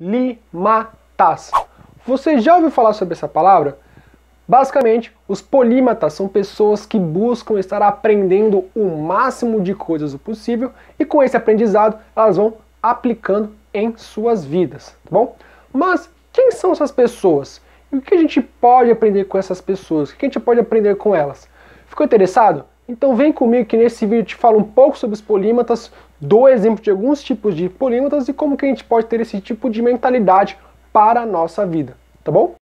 polímatas. Você já ouviu falar sobre essa palavra? Basicamente, os polímatas são pessoas que buscam estar aprendendo o máximo de coisas possível e com esse aprendizado elas vão aplicando em suas vidas, tá bom? Mas quem são essas pessoas? E o que a gente pode aprender com essas pessoas? O que a gente pode aprender com elas? Ficou interessado? Então vem comigo que nesse vídeo eu te falo um pouco sobre os polímatas, dou exemplo de alguns tipos de polímatas e como que a gente pode ter esse tipo de mentalidade para a nossa vida, tá bom?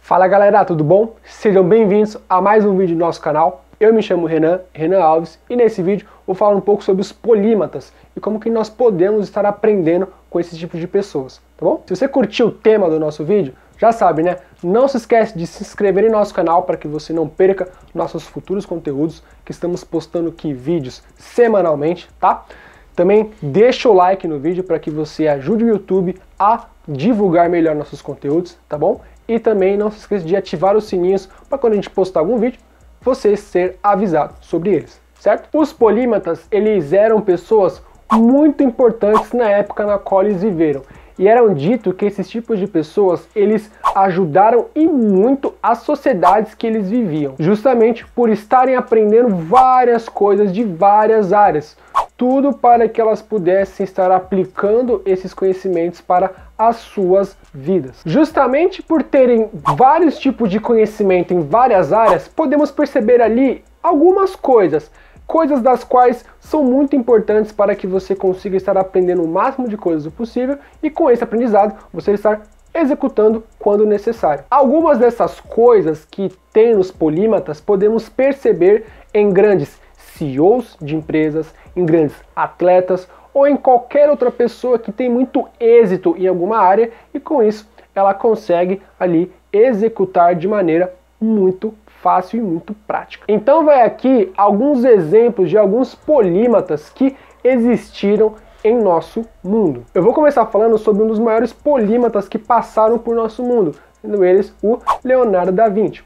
Fala galera, tudo bom? Sejam bem-vindos a mais um vídeo do nosso canal. Eu me chamo Renan Alves e nesse vídeo vou falar um pouco sobre os polímatas e como que nós podemos estar aprendendo com esse tipo de pessoas, tá bom? Se você curtiu o tema do nosso vídeo, já sabe, né? Não se esquece de se inscrever em nosso canal para que você não perca nossos futuros conteúdos, que estamos postando aqui vídeos semanalmente, tá? Também deixa o like no vídeo para que você ajude o YouTube a divulgar melhor nossos conteúdos, tá bom? E também não se esqueça de ativar os sininhos para quando a gente postar algum vídeo, você ser avisado sobre eles, certo? Os polímatas, eles eram pessoas muito importantes na época na qual eles viveram. E eram dito que esses tipos de pessoas, eles ajudaram e muito as sociedades que eles viviam. Justamente por estarem aprendendo várias coisas de várias áreas. Tudo para que elas pudessem estar aplicando esses conhecimentos para as suas vidas. Justamente por terem vários tipos de conhecimento em várias áreas, podemos perceber ali algumas coisas das quais são muito importantes para que você consiga estar aprendendo o máximo de coisas possível e com esse aprendizado você estar executando quando necessário. Algumas dessas coisas que tem nos polímatas podemos perceber em grandes CEOs de empresas, em grandes atletas ou em qualquer outra pessoa que tem muito êxito em alguma área e com isso ela consegue ali executar de maneira muito fácil e muito prática. Então vai aqui alguns exemplos de alguns polímatas que existiram em nosso mundo. Eu vou começar falando sobre um dos maiores polímatas que passaram por nosso mundo, sendo eles o Leonardo da Vinci.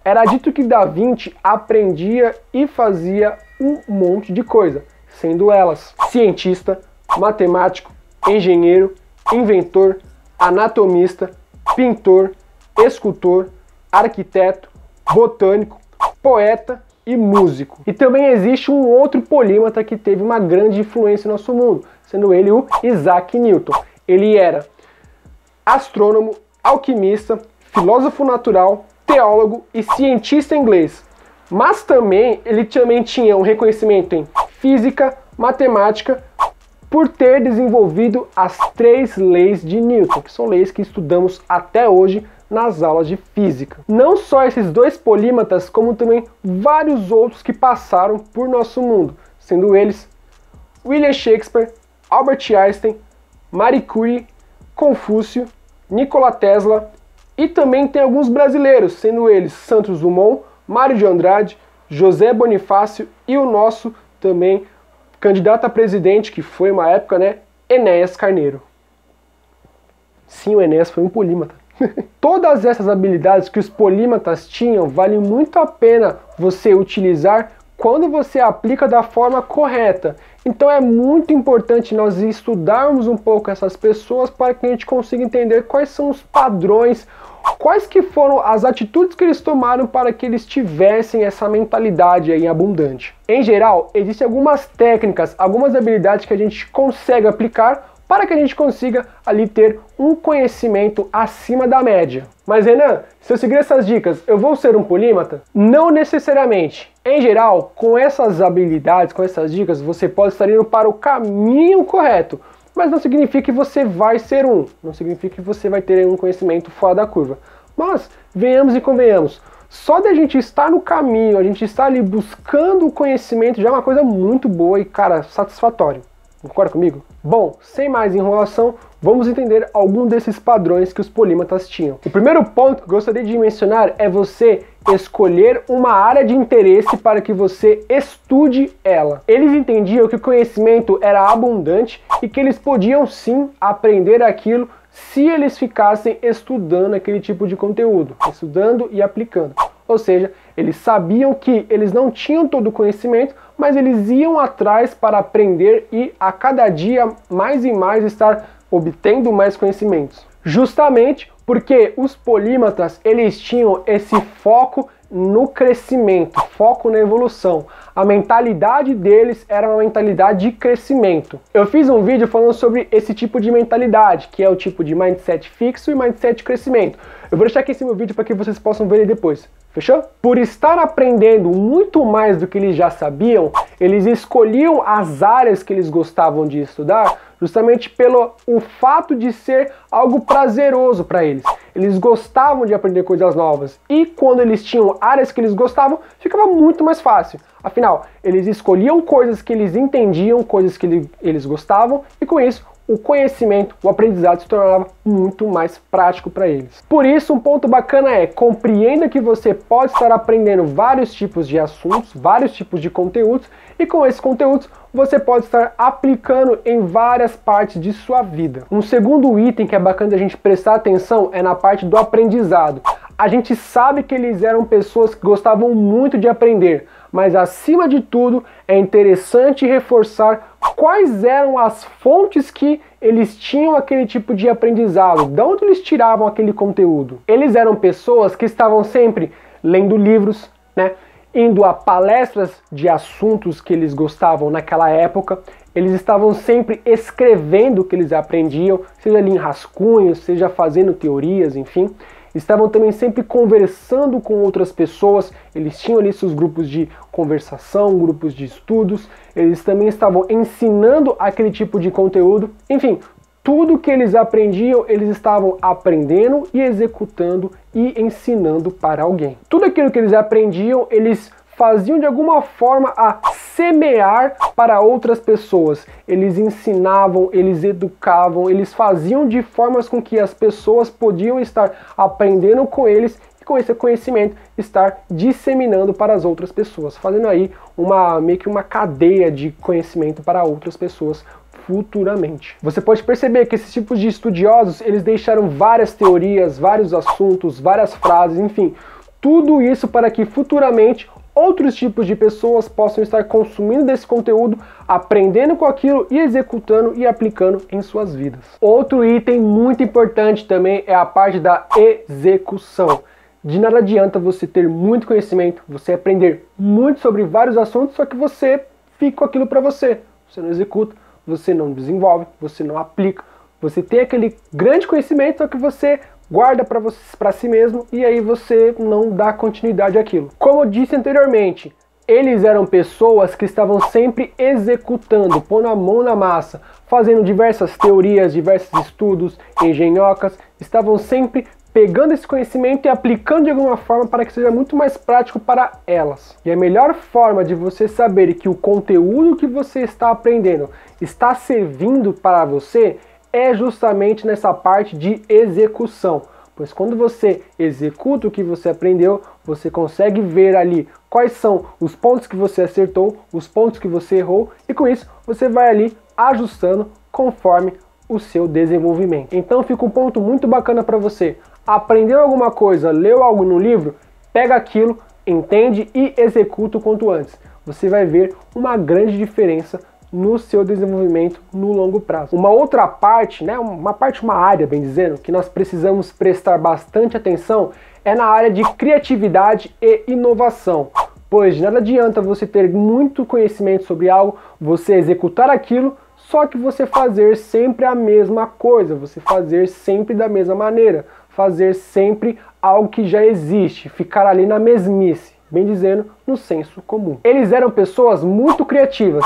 Era dito que Da Vinci aprendia e fazia um monte de coisa, sendo elas cientista, matemático, engenheiro, inventor, anatomista, pintor, escultor, arquiteto, botânico, poeta e músico. E também existe um outro polímata que teve uma grande influência no nosso mundo, sendo ele o Isaac Newton. Ele era astrônomo, alquimista, filósofo natural, teólogo e cientista inglês. Mas também ele tinha um reconhecimento em física, matemática, por ter desenvolvido as 3 leis de Newton, que são leis que estudamos até hoje nas aulas de física. Não só esses 2 polímatas, como também vários outros que passaram por nosso mundo, sendo eles William Shakespeare, Albert Einstein, Marie Curie, Confúcio, Nikola Tesla e também tem alguns brasileiros, sendo eles Santos Dumont, Mário de Andrade, José Bonifácio e o nosso também candidato a presidente, que foi uma época, né, Enéas Carneiro. Sim, o Enéas foi um polímata. Todas essas habilidades que os polímatas tinham, vale muito a pena você utilizar quando você aplica da forma correta. Então é muito importante nós estudarmos um pouco essas pessoas para que a gente consiga entender quais são os padrões, quais que foram as atitudes que eles tomaram para que eles tivessem essa mentalidade aí abundante. Em geral, existem algumas técnicas, algumas habilidades que a gente consegue aplicar para que a gente consiga ali ter um conhecimento acima da média. Mas Renan, se eu seguir essas dicas, eu vou ser um polímata? Não necessariamente. Em geral, com essas habilidades, com essas dicas, você pode estar indo para o caminho correto. Mas não significa que você vai ser um. Não significa que você vai ter um conhecimento fora da curva. Mas, venhamos e convenhamos, só de a gente estar no caminho, a gente estar ali buscando o conhecimento já é uma coisa muito boa e, cara, satisfatório. Concorda comigo? Bom, sem mais enrolação, vamos entender algum desses padrões que os polímatas tinham. O primeiro ponto que eu gostaria de mencionar é você escolher uma área de interesse para que você estude ela. Eles entendiam que o conhecimento era abundante e que eles podiam sim aprender aquilo se eles ficassem estudando aquele tipo de conteúdo, estudando e aplicando. Ou seja, eles sabiam que eles não tinham todo o conhecimento, mas eles iam atrás para aprender e a cada dia mais e mais estar obtendo mais conhecimentos. Justamente porque os polímatas, eles tinham esse foco no crescimento, foco na evolução. A mentalidade deles era uma mentalidade de crescimento. Eu fiz um vídeo falando sobre esse tipo de mentalidade, que é o tipo de mindset fixo e mindset de crescimento. Eu vou deixar aqui esse meu vídeo para que vocês possam ver ele depois. Fechou? Por estar aprendendo muito mais do que eles já sabiam, eles escolhiam as áreas que eles gostavam de estudar justamente pelo fato de ser algo prazeroso para eles. Eles gostavam de aprender coisas novas e quando eles tinham áreas que eles gostavam, ficava muito mais fácil. Afinal, eles escolhiam coisas que eles entendiam, coisas que eles gostavam e com isso o conhecimento, o aprendizado se tornava muito mais prático para eles. Por isso, um ponto bacana é, compreenda que você pode estar aprendendo vários tipos de assuntos, vários tipos de conteúdos, e com esses conteúdos você pode estar aplicando em várias partes de sua vida. Um segundo item que é bacana a gente prestar atenção é na parte do aprendizado. A gente sabe que eles eram pessoas que gostavam muito de aprender, mas acima de tudo é interessante reforçar quais eram as fontes que eles tinham aquele tipo de aprendizado, de onde eles tiravam aquele conteúdo. Eles eram pessoas que estavam sempre lendo livros, né, indo a palestras de assuntos que eles gostavam naquela época, eles estavam sempre escrevendo o que eles aprendiam, seja ali em rascunhos, seja fazendo teorias, enfim. Estavam também sempre conversando com outras pessoas, eles tinham ali seus grupos de conversação, grupos de estudos, eles também estavam ensinando aquele tipo de conteúdo, enfim, tudo que eles aprendiam, eles estavam aprendendo e executando e ensinando para alguém. Tudo aquilo que eles aprendiam, eles faziam de alguma forma a semear para outras pessoas. Eles ensinavam, eles educavam, eles faziam de formas com que as pessoas podiam estar aprendendo com eles e com esse conhecimento estar disseminando para as outras pessoas, fazendo aí meio que uma cadeia de conhecimento para outras pessoas futuramente. Você pode perceber que esses tipos de estudiosos, eles deixaram várias teorias, vários assuntos, várias frases, enfim, tudo isso para que futuramente outros tipos de pessoas possam estar consumindo desse conteúdo, aprendendo com aquilo e executando e aplicando em suas vidas. Outro item muito importante também é a parte da execução. De nada adianta você ter muito conhecimento, você aprender muito sobre vários assuntos, só que você fica com aquilo para você. Você não executa, você não desenvolve, você não aplica. Você tem aquele grande conhecimento, só que você guarda para si mesmo e aí você não dá continuidade àquilo. Como eu disse anteriormente, eles eram pessoas que estavam sempre executando, pondo a mão na massa, fazendo diversas teorias, diversos estudos, engenhocas, estavam sempre pegando esse conhecimento e aplicando de alguma forma para que seja muito mais prático para elas. E a melhor forma de você saber que o conteúdo que você está aprendendo está servindo para você é justamente nessa parte de execução, pois quando você executa o que você aprendeu, você consegue ver ali quais são os pontos que você acertou, os pontos que você errou, e com isso você vai ali ajustando conforme o seu desenvolvimento. Então fica um ponto muito bacana para você. Aprendeu alguma coisa, leu algo no livro, pega aquilo, entende e executa o quanto antes. Você vai ver uma grande diferença no seu desenvolvimento no longo prazo. Uma outra parte, né, uma área, bem dizendo, que nós precisamos prestar bastante atenção é na área de criatividade e inovação. Pois de nada adianta você ter muito conhecimento sobre algo, você executar aquilo, só que você fazer sempre a mesma coisa, você fazer sempre da mesma maneira, fazer sempre algo que já existe, ficar ali na mesmice, bem dizendo, no senso comum. Eles eram pessoas muito criativas,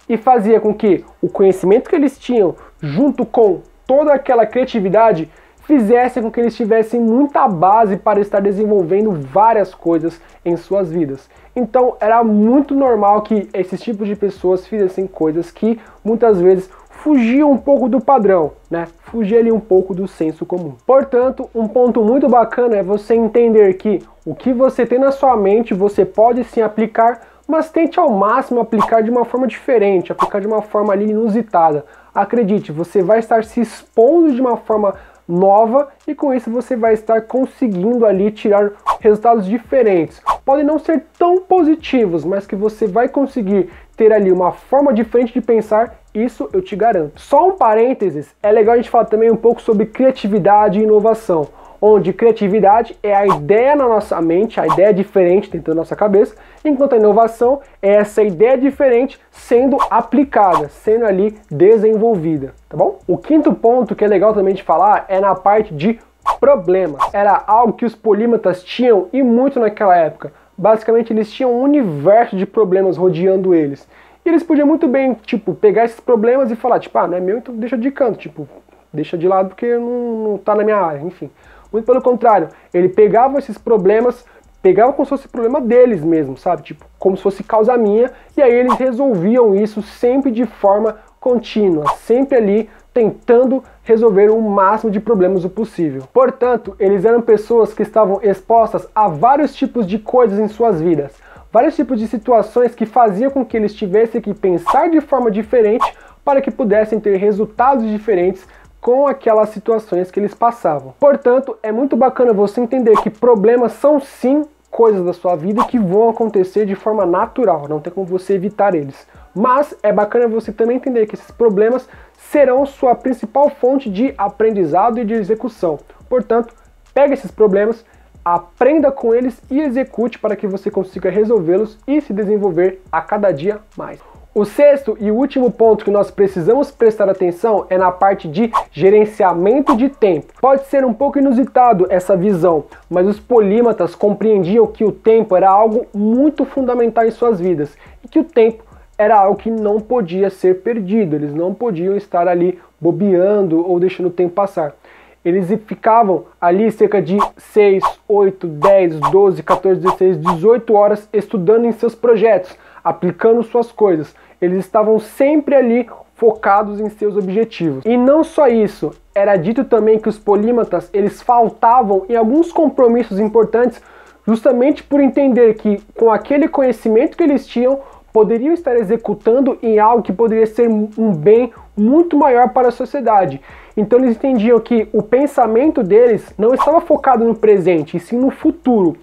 e fazia com que o conhecimento que eles tinham, junto com toda aquela criatividade, fizesse com que eles tivessem muita base para estar desenvolvendo várias coisas em suas vidas. Então era muito normal que esses tipos de pessoas fizessem coisas que muitas vezes fugiam um pouco do padrão, né? Fugia ali um pouco do senso comum. Portanto, um ponto muito bacana é você entender que o que você tem na sua mente você pode sim aplicar, mas tente ao máximo aplicar de uma forma diferente, aplicar de uma forma ali inusitada. Acredite, você vai estar se expondo de uma forma nova e com isso você vai estar conseguindo ali tirar resultados diferentes. Podem não ser tão positivos, mas que você vai conseguir ter ali uma forma diferente de pensar Isso eu te garanto. Só um parênteses, é legal a gente falar também um pouco sobre criatividade e inovação, onde criatividade é a ideia na nossa mente, a ideia diferente dentro da nossa cabeça, enquanto a inovação é essa ideia diferente sendo aplicada, sendo ali desenvolvida, tá bom? O quinto ponto que é legal também de falar é na parte de problemas. Era algo que os polímatas tinham e muito naquela época. Basicamente eles tinham um universo de problemas rodeando eles. E eles podiam muito bem, tipo, pegar esses problemas e falar, tipo, não é meu, então deixa de canto, tipo, deixa de lado porque não tá na minha área, enfim. Muito pelo contrário, ele pegava esses problemas, pegava como se fosse problema deles mesmo, sabe? Tipo, como se fosse causa minha, e aí eles resolviam isso sempre de forma contínua, sempre ali tentando resolver o máximo de problemas o possível. Portanto, eles eram pessoas que estavam expostas a vários tipos de coisas em suas vidas, vários tipos de situações que faziam com que eles tivessem que pensar de forma diferente para que pudessem ter resultados diferentes com aquelas situações que eles passavam. Portanto, é muito bacana você entender que problemas são sim coisas da sua vida que vão acontecer de forma natural, não tem como você evitar eles. Mas é bacana você também entender que esses problemas serão sua principal fonte de aprendizado e de execução. Portanto, pegue esses problemas, aprenda com eles e execute para que você consiga resolvê-los e se desenvolver a cada dia mais. O sexto e último ponto que nós precisamos prestar atenção é na parte de gerenciamento de tempo. Pode ser um pouco inusitado essa visão, mas os polímatas compreendiam que o tempo era algo muito fundamental em suas vidas e que o tempo era algo que não podia ser perdido, eles não podiam estar ali bobeando ou deixando o tempo passar. Eles ficavam ali cerca de 6, 8, 10, 12, 14, 16, 18 horas estudando em seus projetos, aplicando suas coisas. Eles estavam sempre ali focados em seus objetivos. E não só isso, era dito também que os polímatas, eles faltavam em alguns compromissos importantes justamente por entender que com aquele conhecimento que eles tinham, poderiam estar executando em algo que poderia ser um bem muito maior para a sociedade. Então eles entendiam que o pensamento deles não estava focado no presente, e sim no futuro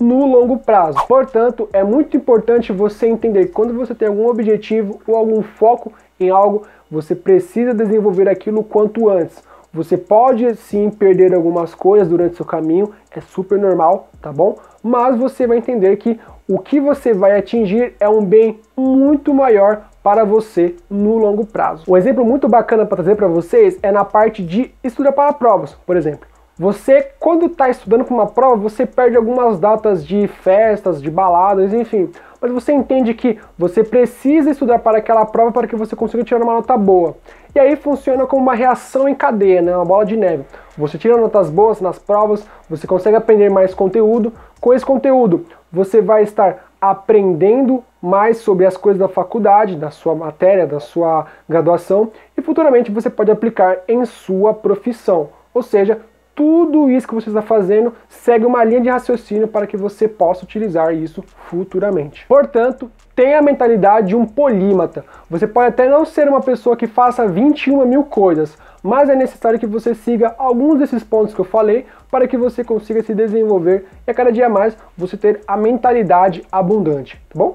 no longo prazo. Portanto, é muito importante você entender que quando você tem algum objetivo ou algum foco em algo, você precisa desenvolver aquilo o quanto antes. Você pode sim perder algumas coisas durante o seu caminho, é super normal, tá bom? Mas você vai entender que o que você vai atingir é um bem muito maior para você no longo prazo. Um exemplo muito bacana para trazer para vocês é na parte de estudar para provas, por exemplo. Você, quando está estudando para uma prova, você perde algumas datas de festas, de baladas, enfim. Mas você entende que você precisa estudar para aquela prova para que você consiga tirar uma nota boa. E aí funciona como uma reação em cadeia, né? Uma bola de neve. Você tira notas boas nas provas, você consegue aprender mais conteúdo. Com esse conteúdo, você vai estar aprendendo mais sobre as coisas da faculdade, da sua matéria, da sua graduação, e futuramente você pode aplicar em sua profissão. Ou seja, tudo isso que você está fazendo segue uma linha de raciocínio para que você possa utilizar isso futuramente. Portanto, tenha a mentalidade de um polímata. Você pode até não ser uma pessoa que faça 21 mil coisas, mas é necessário que você siga alguns desses pontos que eu falei para que você consiga se desenvolver e a cada dia mais você ter a mentalidade abundante, tá bom?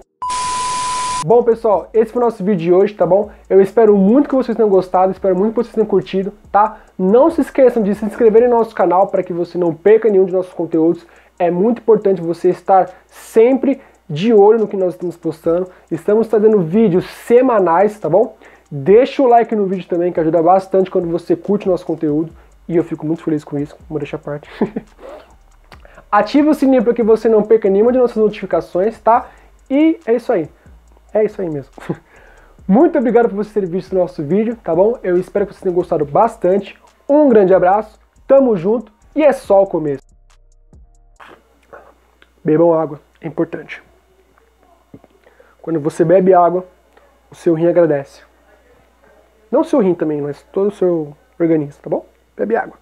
Bom, pessoal, esse foi o nosso vídeo de hoje, tá bom? Eu espero muito que vocês tenham gostado, espero muito que vocês tenham curtido, tá? Não se esqueçam de se inscrever no nosso canal para que você não perca nenhum de nossos conteúdos. É muito importante você estar sempre de olho no que nós estamos postando. Estamos trazendo vídeos semanais, tá bom? Deixa o like no vídeo também, que ajuda bastante quando você curte o nosso conteúdo. E eu fico muito feliz com isso, vou deixar a parte. Ative o sininho para que você não perca nenhuma de nossas notificações, tá? E é isso aí. É isso aí mesmo. Muito obrigado por você ter visto o nosso vídeo, tá bom? Eu espero que vocês tenham gostado bastante. Um grande abraço, tamo junto e é só o começo. Bebam água, é importante. Quando você bebe água, o seu rim agradece. Não o seu rim também, mas todo o seu organismo, tá bom? Bebe água.